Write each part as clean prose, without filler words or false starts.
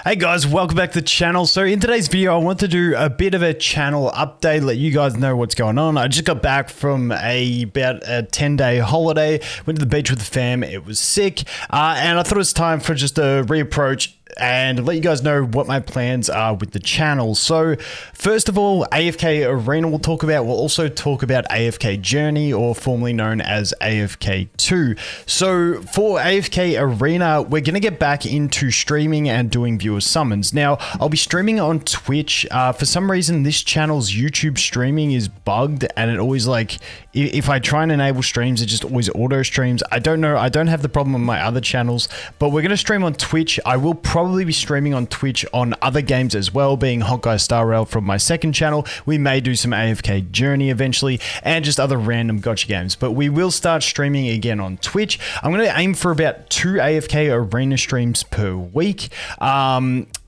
Hey guys, welcome back to the channel. So in today's video, I want to do a bit of a channel update, let you guys know what's going on. I just got back from about a 10-day holiday, went to the beach with the fam. It was sick, and I thought it was time for just a reapproach and let you guys know what my plans are with the channel. So first of all, AFK Arena we'll talk about. We'll also talk about AFK Journey, or formerly known as AFK 2. So for AFK Arena, we're going to get back into streaming and doing viewer summons. Now, I'll be streaming on Twitch. For some reason, this channel's YouTube streaming is bugged, and it always, like, if I try and enable streams, it just always auto streams. I don't know. I don't have the problem on my other channels, but we're going to stream on Twitch. I will probably be streaming on Twitch on other games as well, being Honkai Star Rail from my second channel. We may do some AFK Journey eventually, and just other random gotcha games, but we will start streaming again on Twitch. I'm going to aim for about 2 AFK Arena streams per week.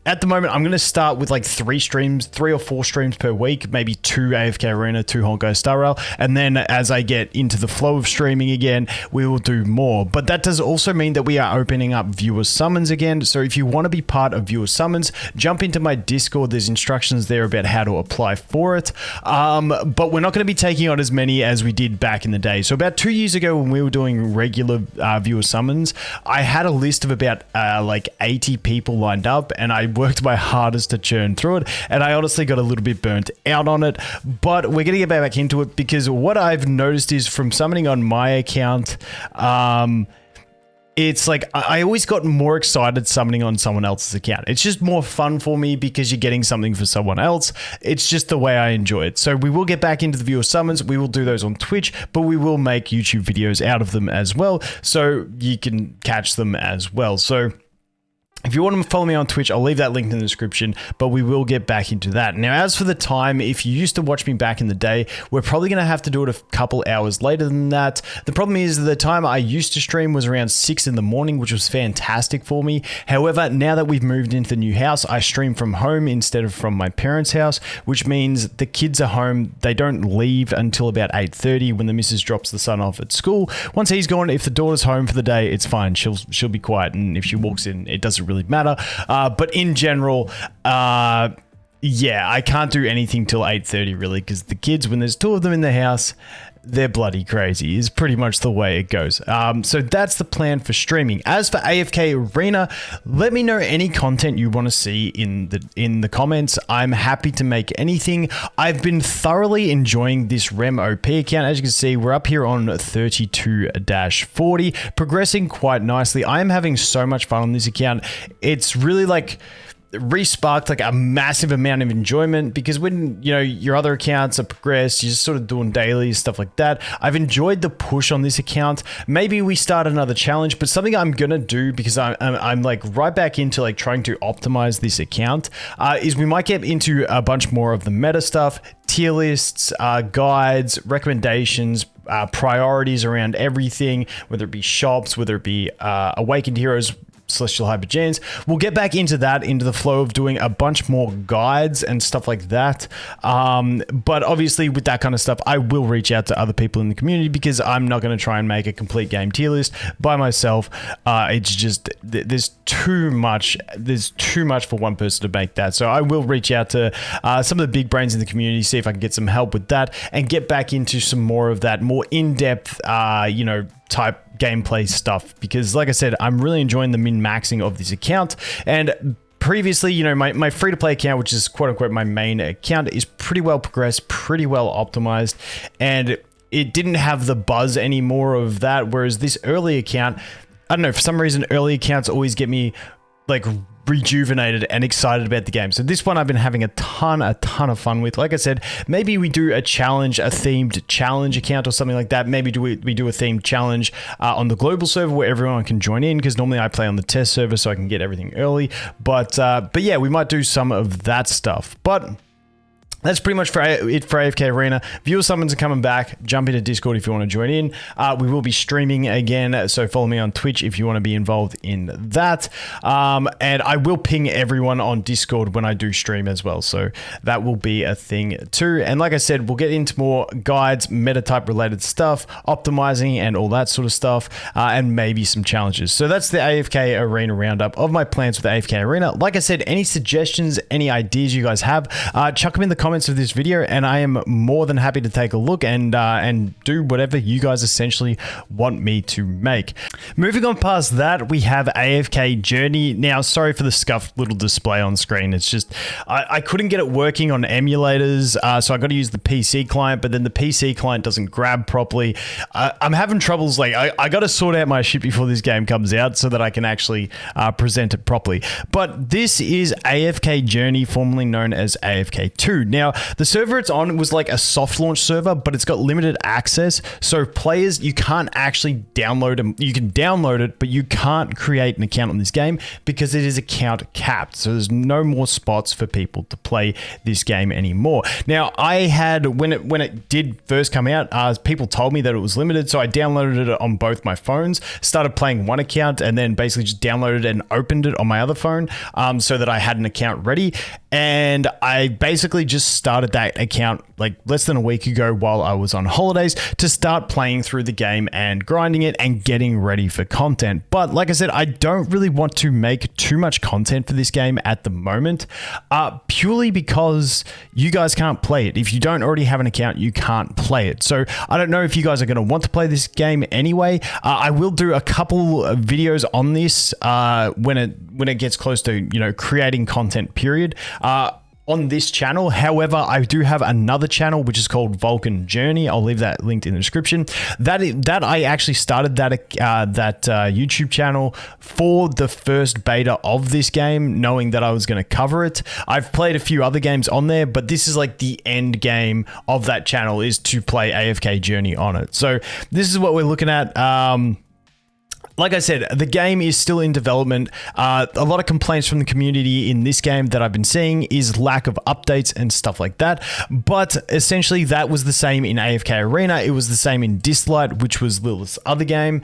At the moment, I'm going to start with like 3 or 4 streams per week, maybe 2 AFK Arena, 2 Honkai Star Rail, and then as I get into the flow of streaming again, we will do more. But that does also mean that we are opening up viewer summons again, so if you want to be part of viewer summons, jump into my Discord. There's instructions there about how to apply for it, but we're not going to be taking on as many as we did back in the day. So about 2 years ago, when we were doing regular viewer summons, I had a list of about like 80 people lined up, and I worked my hardest to churn through it, and I honestly got a little bit burnt out on it, but we're going to get back into it, because what I've noticed is from summoning on my account, it's like I always got more excited summoning on someone else's account. It's just more fun for me because you're getting something for someone else. It's just the way I enjoy it. So we will get back into the viewer summons. We will do those on Twitch, but we will make YouTube videos out of them as well, so you can catch them as well. So if you want to follow me on Twitch, I'll leave that link in the description, but we will get back into that. Now, as for the time, if you used to watch me back in the day, we're probably going to have to do it a couple hours later than that. The problem is the time I used to stream was around 6 in the morning, which was fantastic for me. However, now that we've moved into the new house, I stream from home instead of from my parents' house, which means the kids are home. They don't leave until about 8:30 when the missus drops the son off at school. Once he's gone, if the daughter's home for the day, it's fine. She'll be quiet, and if she walks in, it doesn't really matter. But in general, yeah, I can't do anything till 8:30 really, because the kids, when there's 2 of them in the house, they're bloody crazy is pretty much the way it goes. So that's the plan for streaming. As for AFK Arena, let me know any content you want to see in the comments. I'm happy to make anything. I've been thoroughly enjoying this REM OP account. As you can see, we're up here on 32-40, progressing quite nicely. I am having so much fun on this account. It's really like re-sparked like a massive amount of enjoyment, because when your other accounts are progressed, you're just sort of doing dailies, stuff like that. I've enjoyed the push on this account. Maybe we start another challenge, but something I'm gonna do, because I'm like right back into like trying to optimize this account, is we might get into a bunch more of the meta stuff, tier lists, guides, recommendations, priorities around everything, whether it be shops, whether it be Awakened Heroes, Celestial Hypergenes. We'll get back into that, into the flow of doing a bunch more guides and stuff like that. But obviously with that kind of stuff, I will reach out to other people in the community, because I'm not going to try and make a complete game tier list by myself. It's just, there's too much for one person to make that. So I will reach out to some of the big brains in the community, see if I can get some help with that, and get back into some more of that more in-depth, type gameplay stuff, because like I said, I'm really enjoying the min-maxing of this account. And previously, my free-to-play account, which is quote-unquote my main account, is pretty well progressed, pretty well optimized, and it didn't have the buzz anymore of that, whereas this early account, I don't know, for some reason early accounts always get me like rejuvenated and excited about the game. So this one I've been having a ton of fun with. Like I said, maybe we do a challenge, a themed challenge account or something like that. Maybe we do a themed challenge on the global server where everyone can join in, because normally I play on the test server so I can get everything early. But yeah, we might do some of that stuff. But That's pretty much it for AFK Arena. Viewer summons are coming back. Jump into Discord if you want to join in. We will be streaming again, so follow me on Twitch if you want to be involved in that. And I will ping everyone on Discord when I do stream as well, so that will be a thing too. And like I said, we'll get into more guides, meta type related stuff, optimizing and all that sort of stuff, and maybe some challenges. So that's the AFK Arena roundup of my plans with the AFK Arena. Like I said, any suggestions, any ideas you guys have, chuck them in the comments of this video, and I am more than happy to take a look and do whatever you guys essentially want me to make. Moving on past that, we have AFK Journey. Now, sorry for the scuffed little display on screen. It's just I couldn't get it working on emulators, so I got to use the PC client, but then the PC client doesn't grab properly. I'm having troubles. Like I got to sort out my shit before this game comes out so that I can actually present it properly. But this is AFK Journey, formerly known as AFK 2. Now, the server it's on was like a soft launch server, but it's got limited access. So players, you can't actually download them. You can download it, but you can't create an account on this game because it is account capped. So there's no more spots for people to play this game anymore. Now, I had, when it did first come out, people told me that it was limited. So I downloaded it on both my phones, started playing one account, and then basically just downloaded and opened it on my other phone so that I had an account ready. And I basically just started that account like less than a week ago while I was on holidays to start playing through the game and grinding it and getting ready for content. But like I said, I don't really want to make too much content for this game at the moment, purely because you guys can't play it. If you don't already have an account, you can't play it. So I don't know if you guys are going to want to play this game anyway. I will do a couple of videos on this when it gets close to, you know, creating content period. On this channel. However, I do have another channel which is called Vulcan Journey. I'll leave that linked in the description. That I actually started that YouTube channel for the first beta of this game, knowing that I was going to cover it. I've played a few other games on there, but this is like the end game of that channel, is to play AFK Journey on it. So this is what we're looking at. Like I said, the game is still in development. A lot of complaints from the community in this game that I've been seeing is lack of updates and stuff like that. But essentially, that was the same in AFK Arena. It was the same in Dislight, which was Lilith's other game.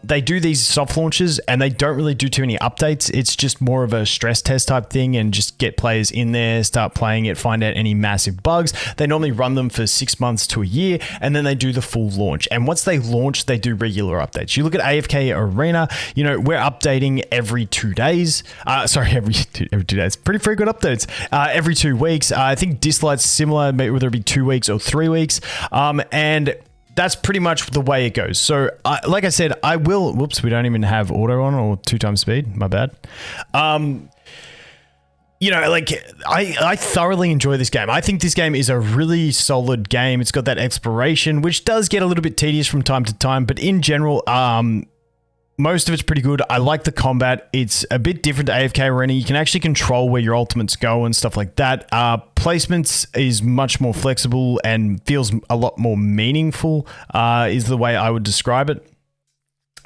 They do these soft launches and they don't really do too many updates. It's just more of a stress test type thing and just get players in there, start playing it, find out any massive bugs. They normally run them for 6 months to a year, and then they do the full launch. And once they launch, they do regular updates. You look at AFK Arena, you know, we're updating every 2 days. Every 2 days. Pretty frequent updates. Every 2 weeks. I think Dislight's similar, whether it be 2 weeks or 3 weeks. And that's pretty much the way it goes. So, like I said, I will... Whoops, we don't even have auto on, or 2 times speed. My bad. You know, like, I thoroughly enjoy this game. I think this game is a really solid game. It's got that exploration, which does get a little bit tedious from time to time, but in general, most of it's pretty good. I like the combat. It's a bit different to AFK Arena. You can actually control where your ultimates go and stuff like that. Placements is much more flexible and feels a lot more meaningful, is the way I would describe it.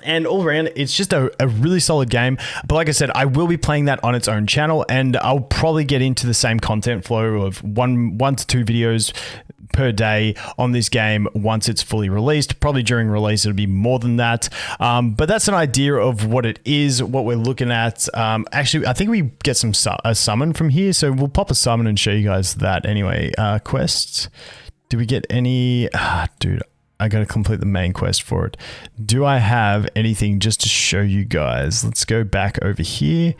And all around, it's just a really solid game. But like I said, I will be playing that on its own channel, and I'll probably get into the same content flow of one to two videos per day on this game once it's fully released. Probably during release it'll be more than that, but that's an idea of what it is, what we're looking at. Actually, I think we get a summon from here, so we'll pop a summon and show you guys that. Anyway, quests, do we get any? Dude, I gotta complete the main quest for it. Do I have anything just to show you guys? Let's go back over here.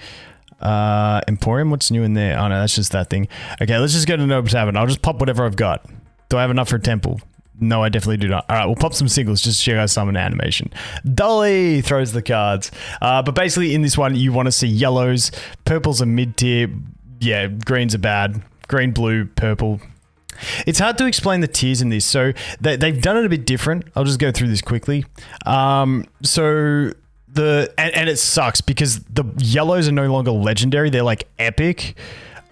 Emporium, what's new in there? Oh no, that's just that thing. Okay, let's just go to Noble Tavern. I'll just pop whatever I've got. Do I have enough for a temple? No, I definitely do not. All right, we'll pop some singles just to show you guys some animation. Dolly throws the cards. But basically in this one, you want to see yellows. Purples are mid-tier. Yeah, greens are bad. Green, blue, purple. It's hard to explain the tiers in this. So they've done it a bit different. I'll just go through this quickly. And it sucks because the yellows are no longer legendary. They're like epic.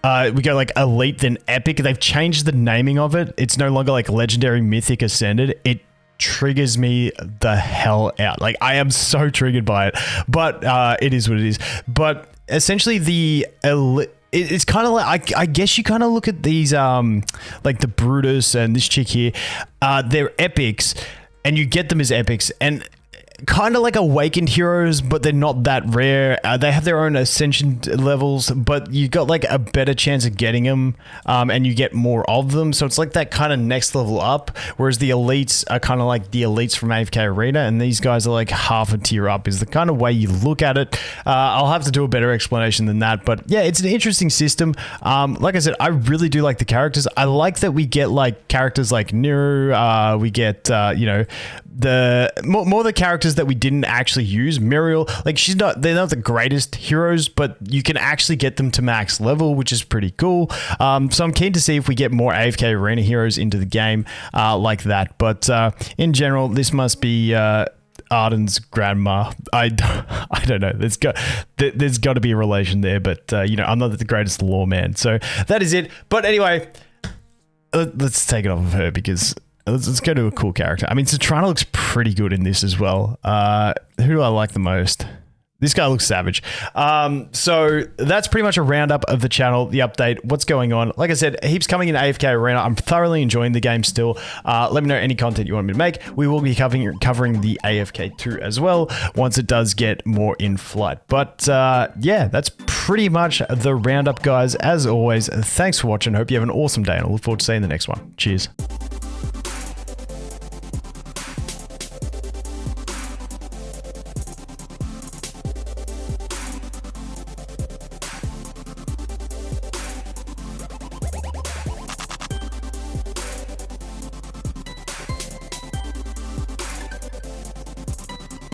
We go like elite, then epic. They've changed the naming of it. It's no longer like legendary, mythic, ascended. It triggers me the hell out. Like, I am so triggered by it, but it is what it is. But essentially the it's kind of like, I guess you kind of look at these, like the Brutus and this chick here, they're epics, and you get them as epics, and kind of like awakened heroes, but they're not that rare. They have their own ascension levels, but you got like a better chance of getting them, and you get more of them. So it's like that kind of next level up. Whereas the elites are kind of like the elites from AFK Arena, and these guys are like half a tier up. Is the kind of way you look at it. I'll have to do a better explanation than that, but yeah, it's an interesting system. Like I said, I really do like the characters. I like that we get like characters like Niru. We get you know, the more the characters that we didn't actually use. Muriel, like they're not the greatest heroes, but you can actually get them to max level, which is pretty cool. So I'm keen to see if we get more AFK Arena heroes into the game like that. But in general, this must be Arden's grandma. I don't know. There's got to be a relation there, but you know, I'm not the greatest lore man. So that is it. But anyway, let's take it off of her because let's go to a cool character. I mean, Citrana looks pretty good in this as well. Who do I like the most? This guy looks savage. So that's pretty much a roundup of the channel, the update, what's going on. Like I said, heaps coming in AFK Arena. I'm thoroughly enjoying the game still. Let me know any content you want me to make. We will be covering the AFK 2 as well once it does get more in flight. But yeah, that's pretty much the roundup, guys. As always, thanks for watching. Hope you have an awesome day, and I look forward to seeing the next one. Cheers.